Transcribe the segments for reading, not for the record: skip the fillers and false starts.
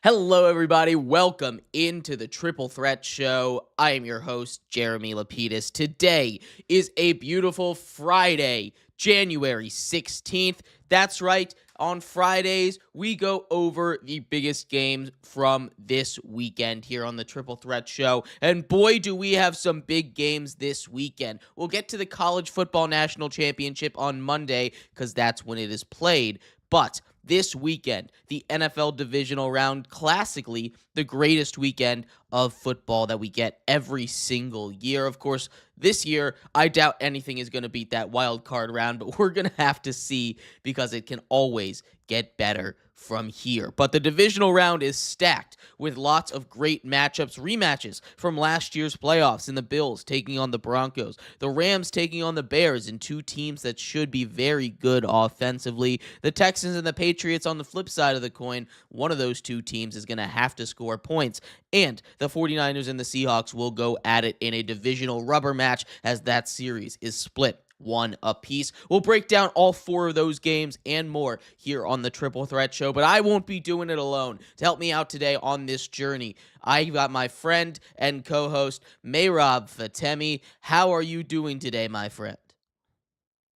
Hello, everybody. Welcome into the Triple Threat Show. I am your host, Jeremy Lapidus. Today is a beautiful Friday, January 16th. That's right. On Fridays, we go over the biggest games from this weekend here on the Triple Threat Show. And boy, do we have some big games this weekend. We'll get to the College Football National Championship on Monday because that's when it is played. But this weekend, the NFL Divisional Round, classically the greatest weekend of football that we get every single year. Of course, this year, I doubt anything is going to beat that wild card round, but we're going to have to see because it can always get better from here. But the divisional round is stacked with lots of great matchups, rematches from last year's playoffs, in the Bills taking on the Broncos, the Rams taking on the Bears, and two teams that should be very good offensively. The Texans and the Patriots on the flip side of the coin. One of those two teams is going to have to score points, and the 49ers and the Seahawks will go at it in a divisional rubber match as that series is split one apiece. We'll break down all four of those games and more here on the Triple Threat Show, but I won't be doing it alone. To help me out today on this journey, I got my friend and co-host, Mehrab Fatemi. How are you doing today, my friend?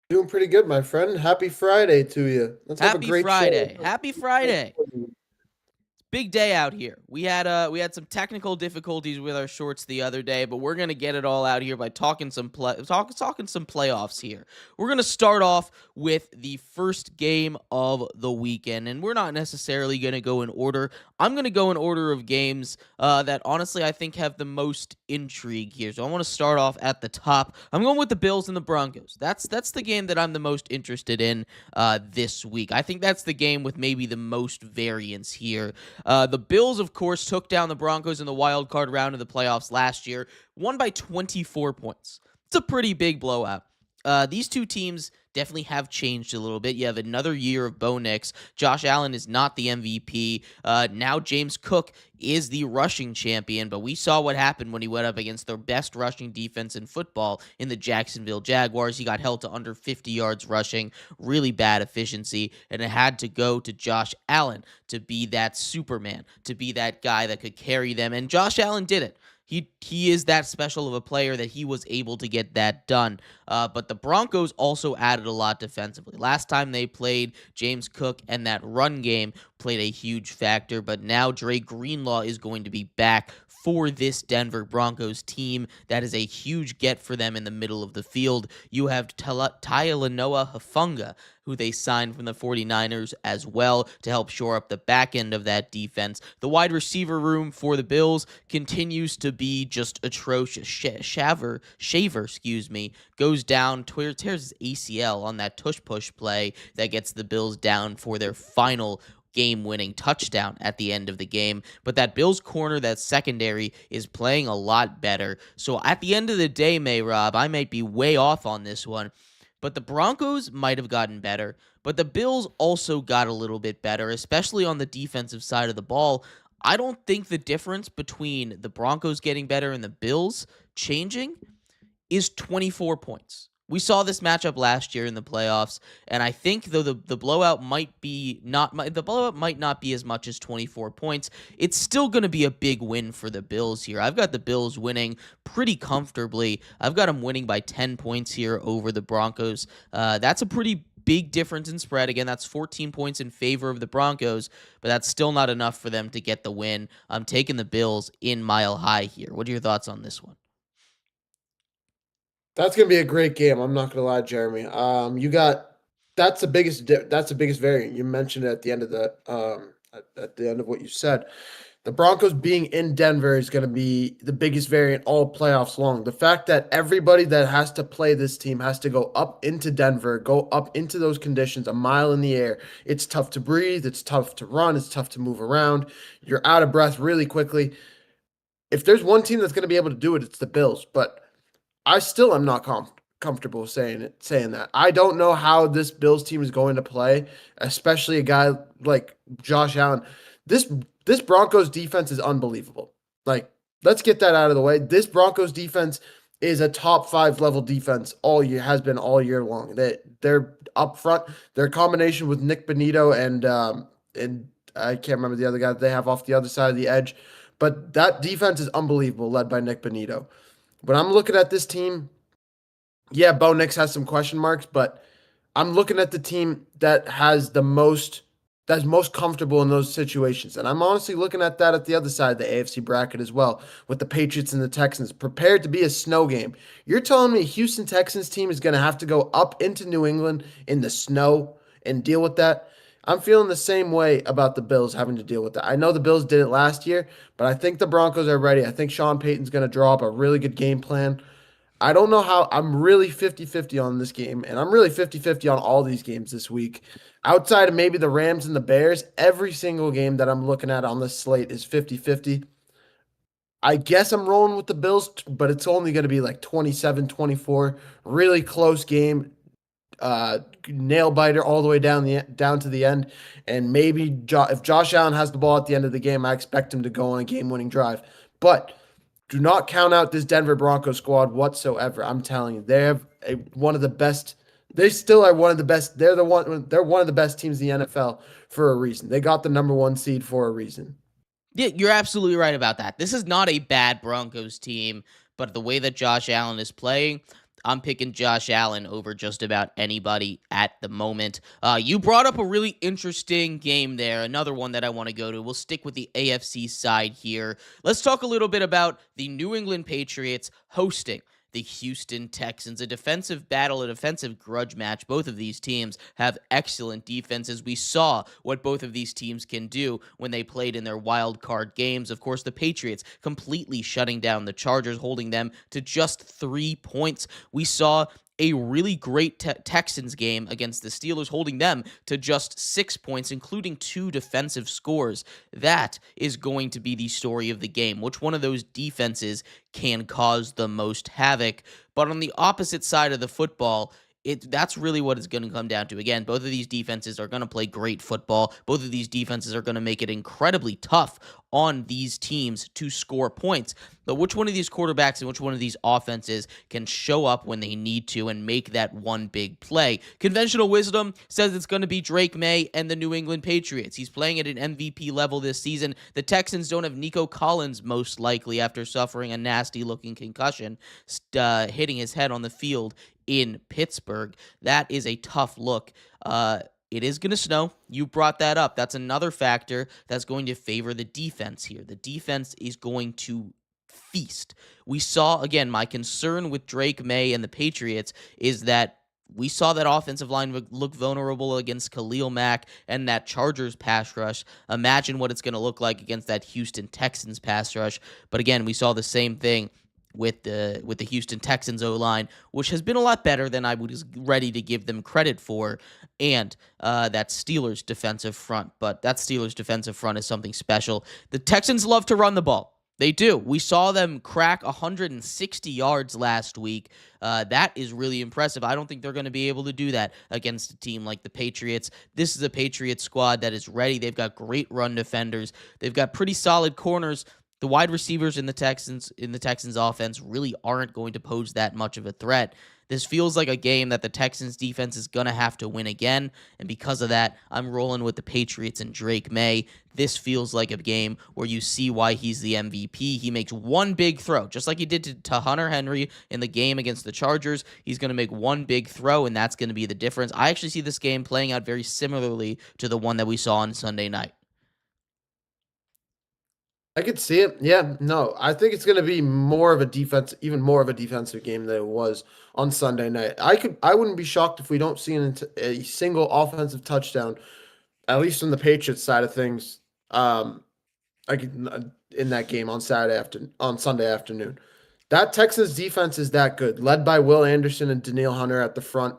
Doing pretty good, my friend. Happy Friday to you. Let's have a Happy great show. Friday. Happy Friday. Big day out here. We had some technical difficulties with our shorts the other day, but we're gonna get it all out here by talking some playoffs here. We're gonna start off with the first game of the weekend, and we're not necessarily gonna go in order. I'm gonna go in order of games that honestly I think have the most intrigue here. So I want to start off at the top. I'm going with the Bills and the Broncos. That's the game that I'm the most interested in this week. I think that's the game with maybe the most variance here. The Bills, of course, took down the Broncos in the wild card round of the playoffs last year, won by 24 points. It's a pretty big blowout. These two teams definitely have changed a little bit. You have another year of Bo Nix. Josh Allen is not the MVP. Now James Cook is the rushing champion, but we saw what happened when he went up against the best rushing defense in football in the Jacksonville Jaguars. He got held to under 50 yards rushing, really bad efficiency, and it had to go to Josh Allen to be that Superman, to be that guy that could carry them, and Josh Allen did it. He is that special of a player that he was able to get that done. But the Broncos also added a lot defensively. Last time they played, James Cook and that run game played a huge factor. But now Dre Greenlaw is going to be back for this Denver Broncos team. That is a huge get for them in the middle of the field. You have Talanoa Hufanga, who they signed from the 49ers as well to help shore up the back end of that defense. The wide receiver room for the Bills continues to be just atrocious. Shaver, goes down, tears his ACL on that tush-push play that gets the Bills down for their final game-winning touchdown at the end of the game. But that Bills corner, that secondary, is playing a lot better. So at the end of the day, Rob, I might be way off on this one, but the Broncos might have gotten better, but the Bills also got a little bit better, especially on the defensive side of the ball. I don't think the difference between the Broncos getting better and the Bills changing is 24 points. We saw this matchup last year in the playoffs, and I think though the blowout might not be as much as 24 points, it's still going to be a big win for the Bills here. I've got the Bills winning pretty comfortably. I've got them winning by 10 points here over the Broncos. That's a pretty big difference in spread. Again, that's 14 points in favor of the Broncos, but that's still not enough for them to get the win. I'm taking the Bills in Mile High here. What are your thoughts on this one? That's gonna be a great game. I'm not gonna lie, Jeremy. You got that's the biggest variant. You mentioned it at the end of at the end of what you said. The Broncos being in Denver is going to be the biggest variant all playoffs long. The fact that everybody that has to play this team has to go up into Denver, go up into those conditions, a mile in the air. It's tough to breathe. It's tough to run. It's tough to move around. You're out of breath really quickly. If there's one team that's going to be able to do it, it's the Bills. But I still am not comfortable saying that. I don't know how this Bills team is going to play, especially a guy like Josh Allen. This this Broncos defense is unbelievable. Like, let's get that out of the way. This Broncos defense is a top 5 level defense all year, has been all year long. They're up front. Their combination with Nick Benito and I can't remember the other guy that they have off the other side of the edge. But that defense is unbelievable, led by Nick Bonito. When I'm looking at this team, yeah, Bo Nix has some question marks, but I'm looking at the team that's most comfortable in those situations. And I'm honestly looking at that at the other side of the AFC bracket as well, with the Patriots and the Texans prepared to be a snow game. You're telling me a Houston Texans team is going to have to go up into New England in the snow and deal with that? I'm feeling the same way about the Bills having to deal with that. I know the Bills did it last year, but I think the Broncos are ready. I think Sean Payton's going to draw up a really good game plan. I don't know how I'm really 50-50 on this game, and I'm really 50-50 on all these games this week. Outside of maybe the Rams and the Bears, every single game that I'm looking at on this slate is 50-50. I guess I'm rolling with the Bills, but it's only going to be like 27-24. Really close game. Nail biter all the way down to the end. And maybe if Josh Allen has the ball at the end of the game, I expect him to go on a game-winning drive. But do not count out this Denver Broncos squad whatsoever. I'm telling you, they have one of the best. They still are one of the best. They're one of the best teams in the NFL for a reason. They got the number one seed for a reason. Yeah, you're absolutely right about that. This is not a bad Broncos team, but the way that Josh Allen is playing, I'm picking Josh Allen over just about anybody at the moment. You brought up a really interesting game there, another one that I want to go to. We'll stick with the AFC side here. Let's talk a little bit about the New England Patriots hosting the Houston Texans. A defensive battle, a defensive grudge match. Both of these teams have excellent defenses. We saw what both of these teams can do when they played in their wild card games. Of course, the Patriots completely shutting down the Chargers, holding them to just 3 points. We saw a really great Texans game against the Steelers, holding them to just 6 points, including 2 defensive scores. That is going to be the story of the game. Which one of those defenses can cause the most havoc? But on the opposite side of the football, that's really what it's going to come down to. Again, both of these defenses are going to play great football. Both of these defenses are going to make it incredibly tough on these teams to score points. But which one of these quarterbacks and which one of these offenses can show up when they need to and make that one big play? Conventional wisdom says it's going to be Drake May and the New England Patriots. He's playing at an MVP level this season. The Texans don't have Nico Collins, most likely, after suffering a nasty-looking concussion, hitting his head on the field in Pittsburgh. That is a tough look. It is going to snow. You brought that up. That's another factor that's going to favor the defense here. The defense is going to feast. We saw, again, my concern with Drake May and the Patriots is that we saw that offensive line look vulnerable against Khalil Mack and that Chargers pass rush. Imagine what it's going to look like against that Houston Texans pass rush. But again, we saw the same thing with the Houston Texans O-line, which has been a lot better than I was ready to give them credit for, and that Steelers defensive front. But that Steelers defensive front is something special. The Texans love to run the ball. They do. We saw them crack 160 yards last week. That is really impressive. I don't think they're going to be able to do that against a team like the Patriots. This is a Patriots squad that is ready. They've got great run defenders. They've got pretty solid corners. The wide receivers in the Texans offense really aren't going to pose that much of a threat. This feels like a game that the Texans defense is going to have to win again, and because of that, I'm rolling with the Patriots and Drake May. This feels like a game where you see why he's the MVP. He makes one big throw, just like he did to Hunter Henry in the game against the Chargers. He's going to make one big throw, and that's going to be the difference. I actually see this game playing out very similarly to the one that we saw on Sunday night. I could see it. Yeah, no, I think it's going to be more of a defense, even more of a defensive game than it was on Sunday night. I wouldn't be shocked if we don't see a single offensive touchdown, at least on the Patriots side of things. In that game on Sunday afternoon. That Texans defense is that good, led by Will Anderson and Danielle Hunter at the front.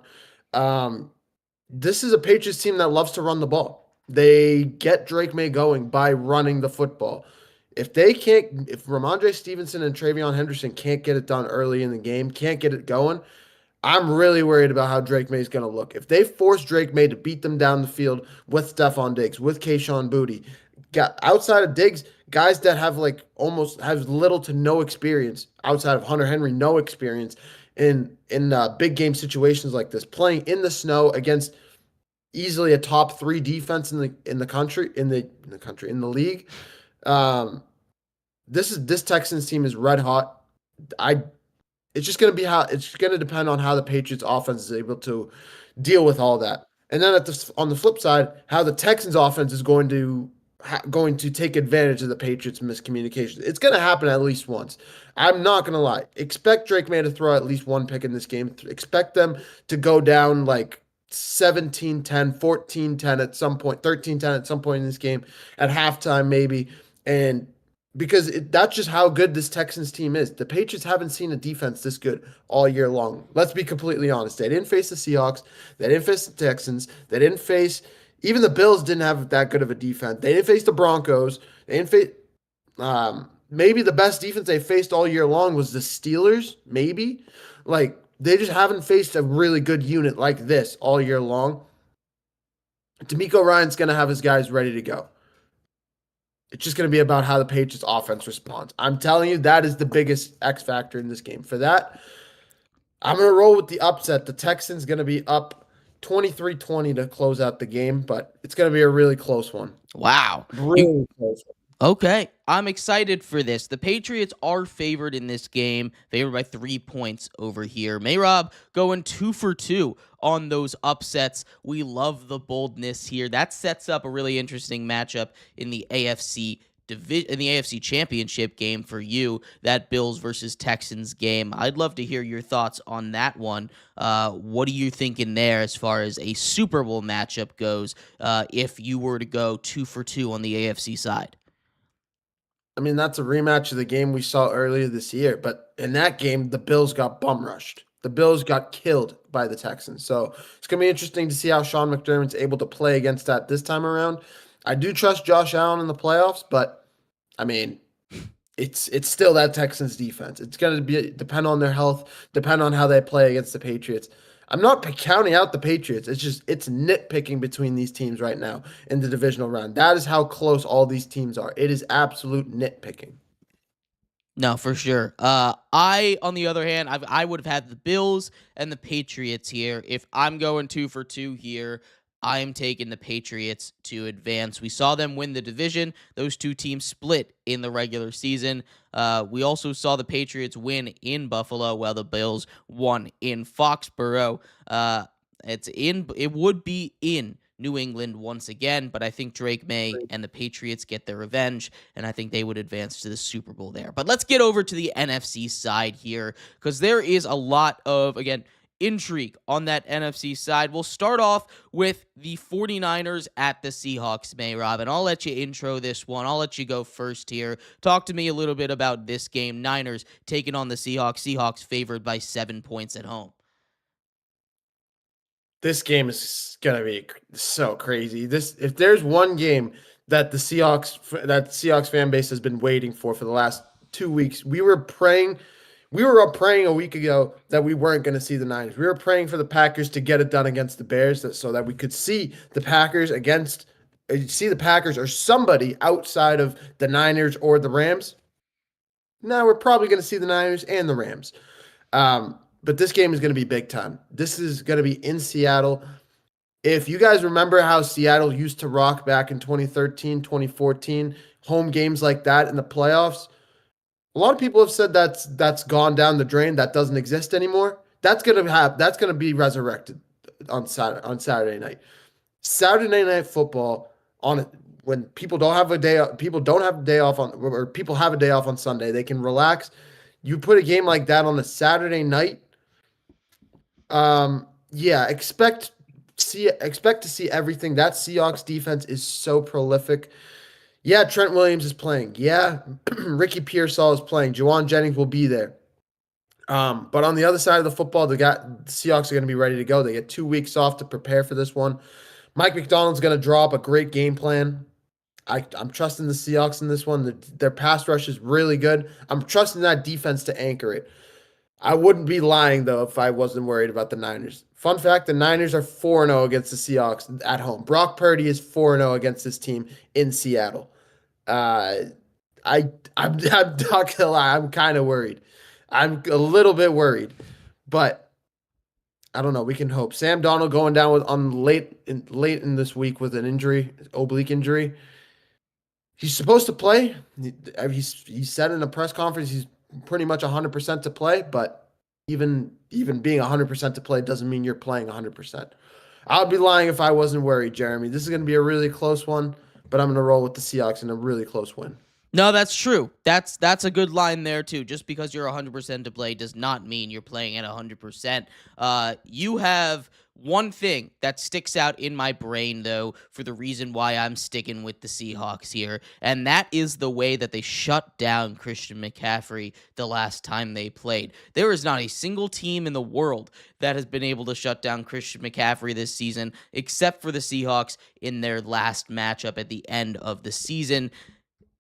This is a Patriots team that loves to run the ball. They get Drake May going by running the football. If Ramondre Stevenson and Travion Henderson can't get it done early in the game, can't get it going, I'm really worried about how Drake May is going to look. If they force Drake May to beat them down the field with Stephon Diggs, with Kayshon Boutte, outside of Diggs, guys that have almost have little to no experience outside of Hunter Henry, no experience in big game situations like this, playing in the snow against easily a top three defense in the league. Um, this Texans team is red hot. I It's just gonna be how it's gonna depend on how the Patriots offense is able to deal with all that. And then on the flip side, how the Texans offense is going to take advantage of the Patriots miscommunication. It's gonna happen at least once. I'm not gonna lie. Expect Drake May to throw at least one pick in this game. Expect them to go down like 17-10, 14-10 at some point, 13-10 at some point in this game at halftime maybe. And because that's just how good this Texans team is. The Patriots haven't seen a defense this good all year long. Let's be completely honest. They didn't face the Seahawks. They didn't face the Texans. They didn't face even the Bills. Didn't have that good of a defense. They didn't face the Broncos. They didn't face. Maybe the best defense they faced all year long was the Steelers. Maybe like they just haven't faced a really good unit like this all year long. D'Amico Ryan's gonna have his guys ready to go. It's just going to be about how the Patriots offense responds. I'm telling you, that is the biggest X factor in this game. For that, I'm going to roll with the upset. The Texans going to be up 23-20 to close out the game, but it's going to be a really close one. Wow. Really close one. Okay, I'm excited for this. The Patriots are favored in this game, favored by 3 points over here. Mayrob going 2 for 2 on those upsets. We love the boldness here. That sets up a really interesting matchup in the AFC Championship game for you, that Bills versus Texans game. I'd love to hear your thoughts on that one. What are you thinking there as far as a Super Bowl matchup goes, if you were to go 2 for 2 on the AFC side? I mean, that's a rematch of the game we saw earlier this year. But in that game, the Bills got bum rushed. The Bills got killed by the Texans. So it's going to be interesting to see how Sean McDermott's able to play against that this time around. I do trust Josh Allen in the playoffs, but I mean, it's still that Texans defense. It's going to be depend on their health, depend on how they play against the Patriots. I'm not counting out the Patriots. It's nitpicking between these teams right now in the divisional round. That is how close all these teams are. It is absolute nitpicking. No, for sure. I, on the other hand, I would have had the Bills and the Patriots here. If I'm going 2 for 2 here, I'm taking the Patriots to advance. We saw them win the division. Those two teams split in the regular season. We also saw the Patriots win in Buffalo, while the Bills won in Foxborough. It would be in New England once again, but I think Drake May and the Patriots get their revenge, and I think they would advance to the Super Bowl there. But let's get over to the NFC side here, because there is a lot of, again, intrigue on that NFC side. We'll start off with the 49ers at the Seahawks, Mayrob, and I'll let you intro this one. I'll let you go first here. Talk to me a little bit about this game. Niners taking on the Seahawks. Seahawks favored by 7 points at home. This game is gonna be so crazy. If there's one game that the Seahawks fan base has been waiting for the last 2 weeks, we were up praying a week ago that we weren't going to see the Niners. We were praying for the Packers to get it done against the Bears, so that we could see the Packers or somebody outside of the Niners or the Rams. Now we're probably going to see the Niners and the Rams. But this game is going to be big time. This is going to be in Seattle. If you guys remember how Seattle used to rock back in 2013, 2014, home games like that in the playoffs, a lot of people have said that's gone down the drain. That doesn't exist anymore. That's gonna be resurrected on Saturday night. Saturday night football when people don't have a day off or people have a day off on Sunday. They can relax. You put a game like that on a Saturday night. Yeah, expect to see everything. That Seahawks defense is so prolific. Yeah, Trent Williams is playing. Yeah, Ricky Pearsall is playing. Juwan Jennings will be there. But on the other side of the football, the Seahawks are going to be ready to go. They get 2 weeks off to prepare for this one. Mike McDonald's going to draw up a great game plan. I'm trusting the Seahawks in this one. Their pass rush is really good. I'm trusting that defense to anchor it. I wouldn't be lying, though, if I wasn't worried about the Niners. Fun fact, the Niners are 4-0 against the Seahawks at home. Brock Purdy is 4-0 against this team in Seattle. I'm not gonna lie, I'm kind of worried. I'm a little bit worried, but I don't know. We can hope. Sam Donald going down with on late in this week with an injury, oblique injury. He's supposed to play. He said in a press conference he's pretty much 100% to play, but even being 100% to play doesn't mean you're playing 100%. I would be lying if I wasn't worried, Jeremy. This is going to be a really close one, but I'm going to roll with the Seahawks in a really close win. No, that's true. That's a good line there too. Just because you're 100% to play does not mean you're playing at 100%. You have one thing that sticks out in my brain though for the reason why I'm sticking with the Seahawks here, and that is the way that they shut down Christian McCaffrey the last time they played. There is not a single team in the world that has been able to shut down Christian McCaffrey this season except for the Seahawks in their last matchup at the end of the season.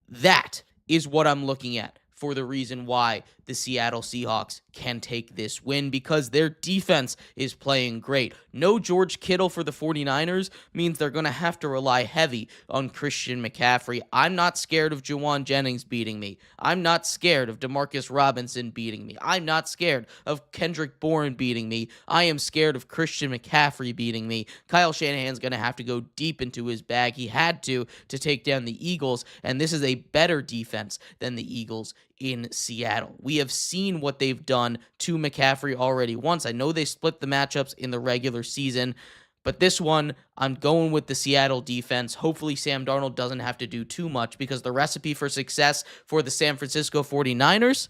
That is what I'm looking at for the reason why the Seattle Seahawks can take this win, because their defense is playing great. No George Kittle for the 49ers means they're going to have to rely heavy on Christian McCaffrey. I'm not scared of Juwan Jennings beating me. I'm not scared of Demarcus Robinson beating me. I'm not scared of Kendrick Bourne beating me. I am scared of Christian McCaffrey beating me. Kyle Shanahan's going to have to go deep into his bag. He had to take down the Eagles, and this is a better defense than the Eagles in Seattle. We have seen what they've done to McCaffrey already once. I know they split the matchups in the regular season, but this one, I'm going with the Seattle defense. Hopefully Sam Darnold doesn't have to do too much, because the recipe for success for the San Francisco 49ers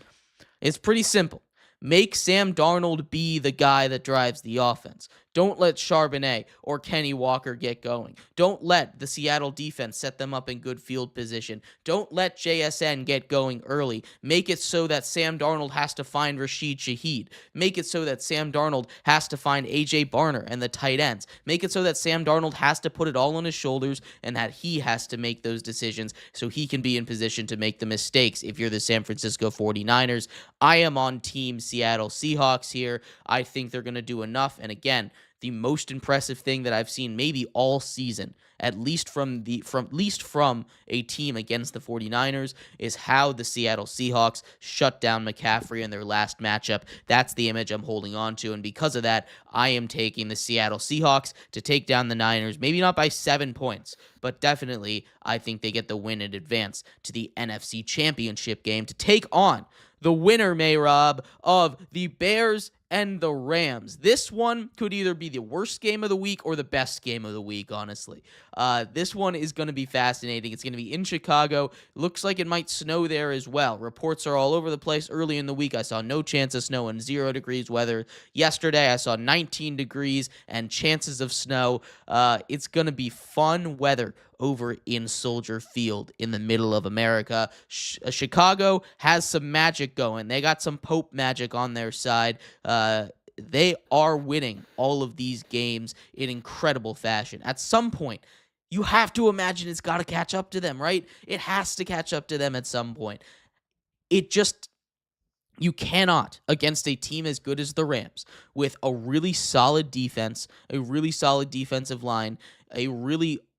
is pretty simple. Make Sam Darnold be the guy that drives the offense. Don't let Charbonnet or Kenny Walker get going. Don't let the Seattle defense set them up in good field position. Don't let JSN get going early. Make it so that Sam Darnold has to find Rashid Shaheed. Make it so that Sam Darnold has to find A.J. Barner and the tight ends. Make it so that Sam Darnold has to put it all on his shoulders and that he has to make those decisions so he can be in position to make the mistakes if you're the San Francisco 49ers. I am on team Seattle Seahawks here. I think they're going to do enough. And again, the most impressive thing that I've seen maybe all season, at least from a team against the 49ers, is how the Seattle Seahawks shut down McCaffrey in their last matchup. That's the image I'm holding on to, and because of that, I am taking the Seattle Seahawks to take down the Niners, maybe not by 7 points, but definitely I think they get the win in advance to the NFC Championship game to take on the winner, May-Rob, of the Bears and the Rams. This one could either be the worst game of the week or the best game of the week, honestly. This one is going to be fascinating. It's going to be in Chicago. Looks like it might snow there as well. Reports are all over the place. Early in the week, I saw no chance of snow and 0 degrees weather. Yesterday, I saw 19 degrees and chances of snow. It's going to be fun weather over in Soldier Field in the middle of America. Chicago has some magic going. They got some Pope magic on their side. They are winning all of these games in incredible fashion. At some point, you have to imagine it's got to catch up to them, right? It has to catch up to them at some point. You cannot, against a team as good as the Rams, with a really solid defense, a really solid defensive line,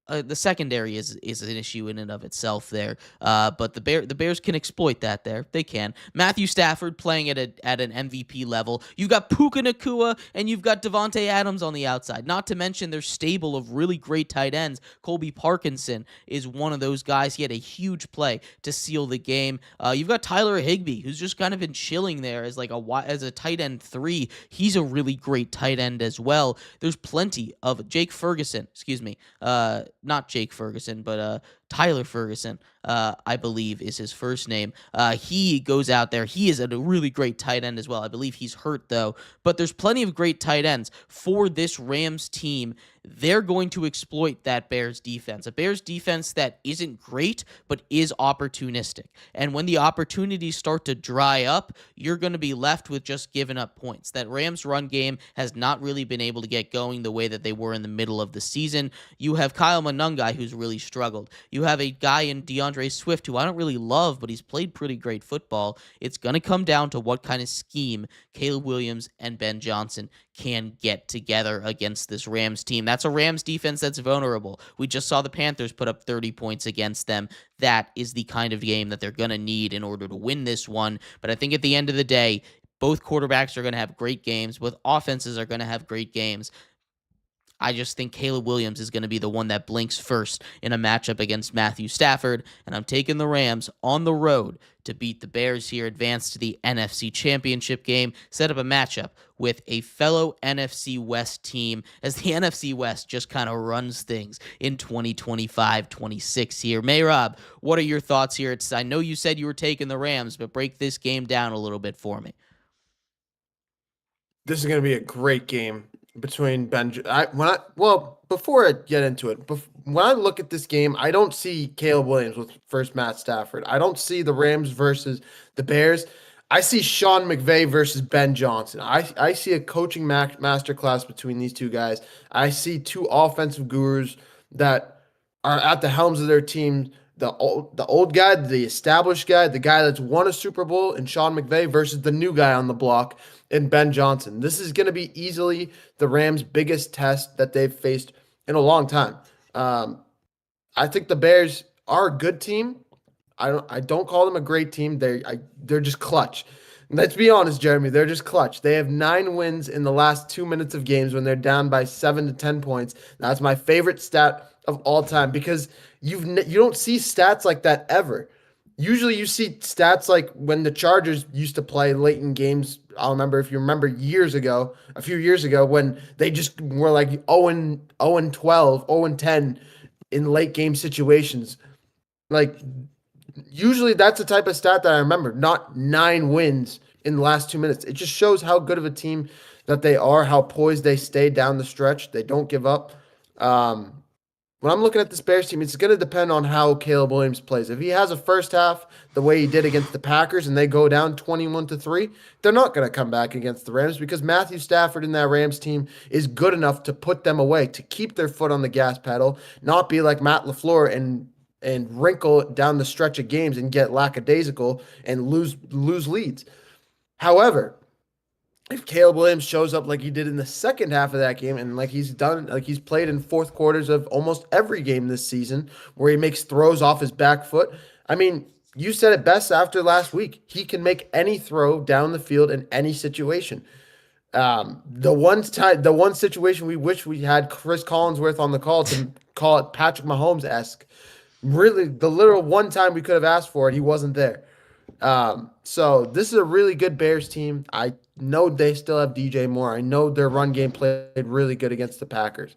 the secondary is an issue in and of itself there, but the Bears can exploit that there. They can. Matthew Stafford playing at an MVP level. You've got Puka Nacua and you've got Devontae Adams on the outside. Not to mention their stable of really great tight ends. Colby Parkinson is one of those guys. He had a huge play to seal the game. You've got Tyler Higbee, who's just kind of been chilling there as a tight end 3. He's a really great tight end as well. There's plenty of Jake Ferguson. Excuse me. Not Jake Ferguson, but Tyler Ferguson, I believe is his first name. He goes out there. He is a really great tight end as well. I believe he's hurt, though. But there's plenty of great tight ends for this Rams team. They're going to exploit that Bears defense. A Bears defense that isn't great, but is opportunistic. And when the opportunities start to dry up, you're going to be left with just giving up points. That Rams run game has not really been able to get going the way that they were in the middle of the season. You have Kyle Monungai, who's really struggled. You have a guy in DeAndre Swift, who I don't really love, but he's played pretty great football. It's going to come down to what kind of scheme Caleb Williams and Ben Johnson can get together against this Rams team. That's a Rams defense that's vulnerable. We just saw the Panthers put up 30 points against them. That is the kind of game that they're going to need in order to win this one. But I think at the end of the day, Both quarterbacks are going to have great games. Both offenses are going to have great games. I just think Caleb Williams is going to be the one that blinks first in a matchup against Matthew Stafford, and I'm taking the Rams on the road to beat the Bears here, advance to the NFC Championship game, set up a matchup with a fellow NFC West team as the NFC West just kind of runs things in 2025-26 here. Mayrob, what are your thoughts here? I know you said you were taking the Rams, but break this game down a little bit for me. This is going to be a great game between before I get into it, when I look at this game, I don't see Caleb Williams with first Matt Stafford. I don't see the Rams versus the Bears. I see Sean McVay versus Ben Johnson. I see a coaching masterclass between these two guys. I see two offensive gurus that are at the helms of their team. The old guy, the established guy, the guy that's won a Super Bowl in Sean McVay versus the new guy on the block in Ben Johnson. This is going to be easily the Rams' biggest test that they've faced in a long time. I think the Bears are a good team. I don't call them a great team. They're just clutch. Let's be honest, Jeremy. They're just clutch. They have 9 wins in the last 2 minutes of games when they're down by 7 to 10 points. That's my favorite stat of all time because you don't see stats like that ever. Usually you see stats like when the Chargers used to play late in games. I'll remember if you remember a few years ago when they just were like 0-12, 0-10 in late game situations. Like usually that's the type of stat that I remember, not 9 wins in the last 2 minutes. It just shows how good of a team that they are, how poised they stay down the stretch. They don't give up. When I'm looking at this Bears team, it's going to depend on how Caleb Williams plays. If he has a first half the way he did against the Packers and they go down 21-3, they're not going to come back against the Rams because Matthew Stafford and that Rams team is good enough to put them away, to keep their foot on the gas pedal, not be like Matt LaFleur and wrinkle down the stretch of games and get lackadaisical and lose leads. However, if Caleb Williams shows up like he did in the second half of that game and like he's played in fourth quarters of almost every game this season where he makes throws off his back foot. I mean, you said it best after last week. He can make any throw down the field in any situation. The one situation we wish we had Chris Collinsworth on the call to call it Patrick Mahomes-esque. Really, the literal one time we could have asked for it, he wasn't there. So this is a really good Bears team. I know they still have DJ Moore. I know their run game played really good against the Packers.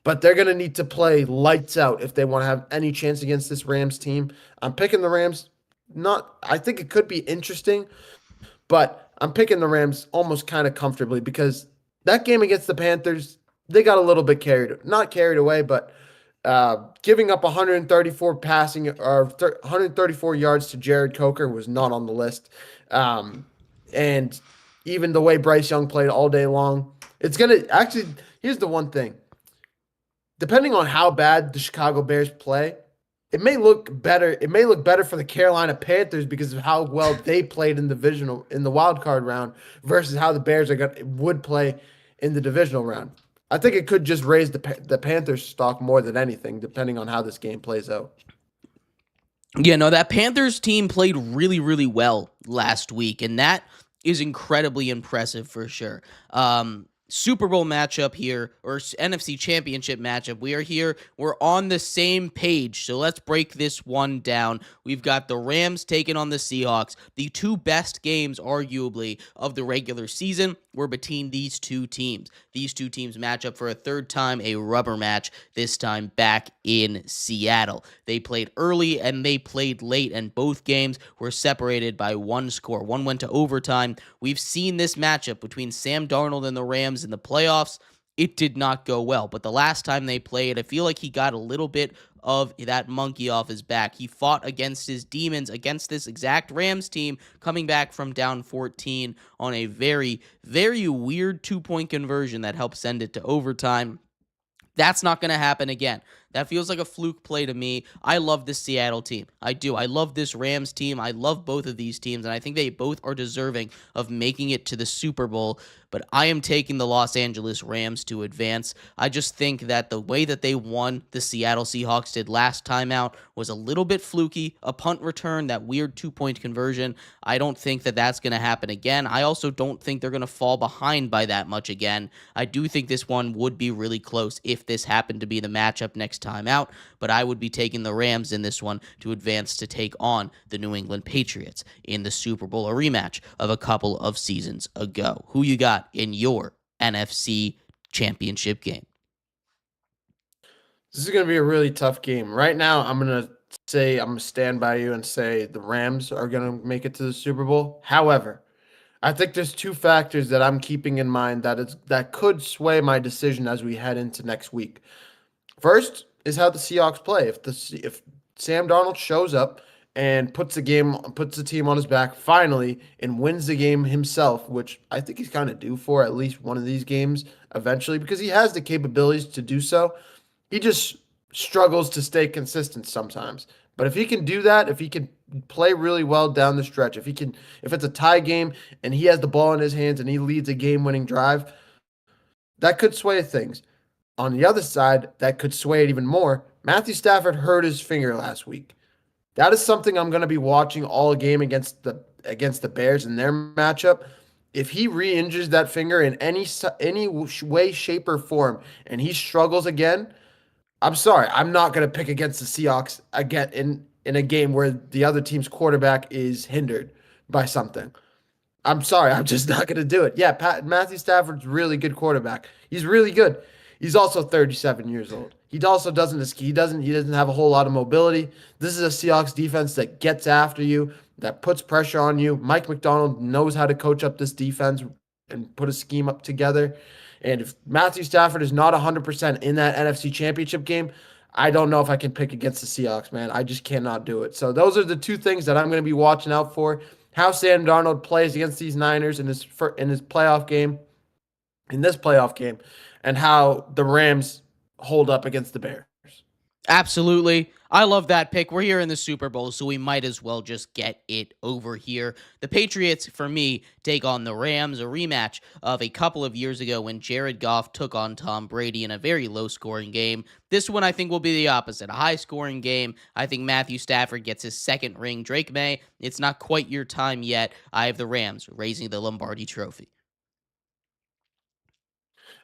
But they're going to need to play lights out if they want to have any chance against this Rams team. I'm picking the Rams. I think it could be interesting, but I'm picking the Rams almost kind of comfortably because that game against the Panthers, they got a little bit not carried away, but giving up 134 134 yards to Jared Coker was not on the list. And even the way Bryce Young played all day long, it's going to actually, here's the one thing. Depending on how bad the Chicago Bears play, it may look better. It may look better for the Carolina Panthers because of how well they played in the wild card round versus how the Bears would play in the divisional round. I think it could just raise the Panthers stock more than anything, depending on how this game plays out. Yeah, no, that Panthers team played really, really well last week, and that is incredibly impressive for sure. Super Bowl matchup here, or NFC Championship matchup. We are here. We're on the same page, so let's break this one down. We've got the Rams taking on the Seahawks. The two best games, arguably, of the regular season were between these two teams. These two teams match up for a third time, a rubber match, this time back in Seattle. They played early and they played late, and both games were separated by one score. One went to overtime. We've seen this matchup between Sam Darnold and the Rams in the playoffs. It did not go well, but the last time they played, I feel like he got a little bit of that monkey off his back. He fought against his demons, against this exact Rams team, coming back from down 14 on a very, very weird 2-point conversion that helped send it to overtime. That's not going to happen again. That feels like a fluke play to me. I love this Seattle team. I do. I love this Rams team. I love both of these teams, and I think they both are deserving of making it to the Super Bowl. But I am taking the Los Angeles Rams to advance. I just think that the way that they won, the Seattle Seahawks did last time out, was a little bit fluky. A punt return, that weird 2-point conversion. I don't think that that's going to happen again. I also don't think they're going to fall behind by that much again. I do think this one would be really close if this happened to be the matchup next time out, but I would be taking the Rams in this one to advance to take on the New England Patriots in the Super Bowl, a rematch of a couple of seasons ago. Who you got in your NFC Championship game? This is going to be a really tough game. Right now, I'm going to stand by you and say the Rams are going to make it to the Super Bowl. However, I think there's two factors that I'm keeping in mind that could sway my decision as we head into next week. First is how the Seahawks play. If Sam Darnold shows up and puts the team on his back finally and wins the game himself, which I think he's kind of due for at least one of these games eventually because he has the capabilities to do so. He just struggles to stay consistent sometimes. But if he can do that, if he can play really well down the stretch, if it's a tie game and he has the ball in his hands and he leads a game-winning drive, that could sway things. On the other side, that could sway it even more. Matthew Stafford hurt his finger last week. That is something I'm going to be watching all game against the Bears in their matchup. If he re-injures that finger in any way, shape, or form, and he struggles again, I'm sorry, I'm not going to pick against the Seahawks again in a game where the other team's quarterback is hindered by something. I'm sorry, I'm just not going to do it. Yeah, Matthew Stafford's really good quarterback. He's really good. He's also 37 years old. He doesn't have a whole lot of mobility. This is a Seahawks defense that gets after you, that puts pressure on you. Mike McDonald knows how to coach up this defense and put a scheme up together. And if Matthew Stafford is not 100% in that NFC Championship game, I don't know if I can pick against the Seahawks, man. I just cannot do it. So those are the two things that I'm going to be watching out for. How Sam Darnold plays against these Niners in this playoff game, and how the Rams hold up against the Bears. Absolutely. I love that pick. We're here in the Super Bowl, so we might as well just get it over here. The Patriots, for me, take on the Rams, a rematch of a couple of years ago when Jared Goff took on Tom Brady in a very low-scoring game. This one, I think, will be the opposite, a high-scoring game. I think Matthew Stafford gets his second ring. Drake May, it's not quite your time yet. I have the Rams raising the Lombardi Trophy.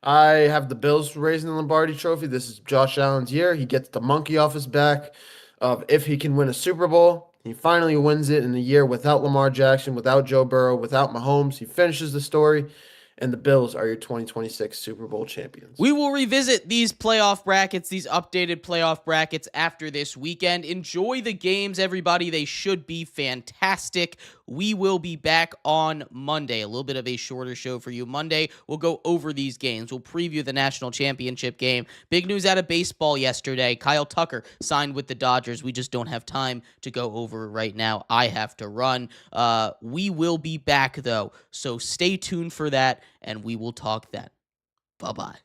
I have the Bills raising the Lombardi Trophy. This is Josh Allen's year. He gets the monkey off his back of if he can win a Super Bowl. He finally wins it in a year without Lamar Jackson, without Joe Burrow, without Mahomes. He finishes the story, and the Bills are your 2026 Super Bowl champions. We will revisit these playoff brackets, these updated playoff brackets after this weekend. Enjoy the games, everybody. They should be fantastic. We will be back on Monday. A little bit of a shorter show for you. Monday, we'll go over these games. We'll preview the national championship game. Big news out of baseball yesterday. Kyle Tucker signed with the Dodgers. We just don't have time to go over right now. I have to run. We will be back, though, so stay tuned for that, and we will talk then. Bye-bye.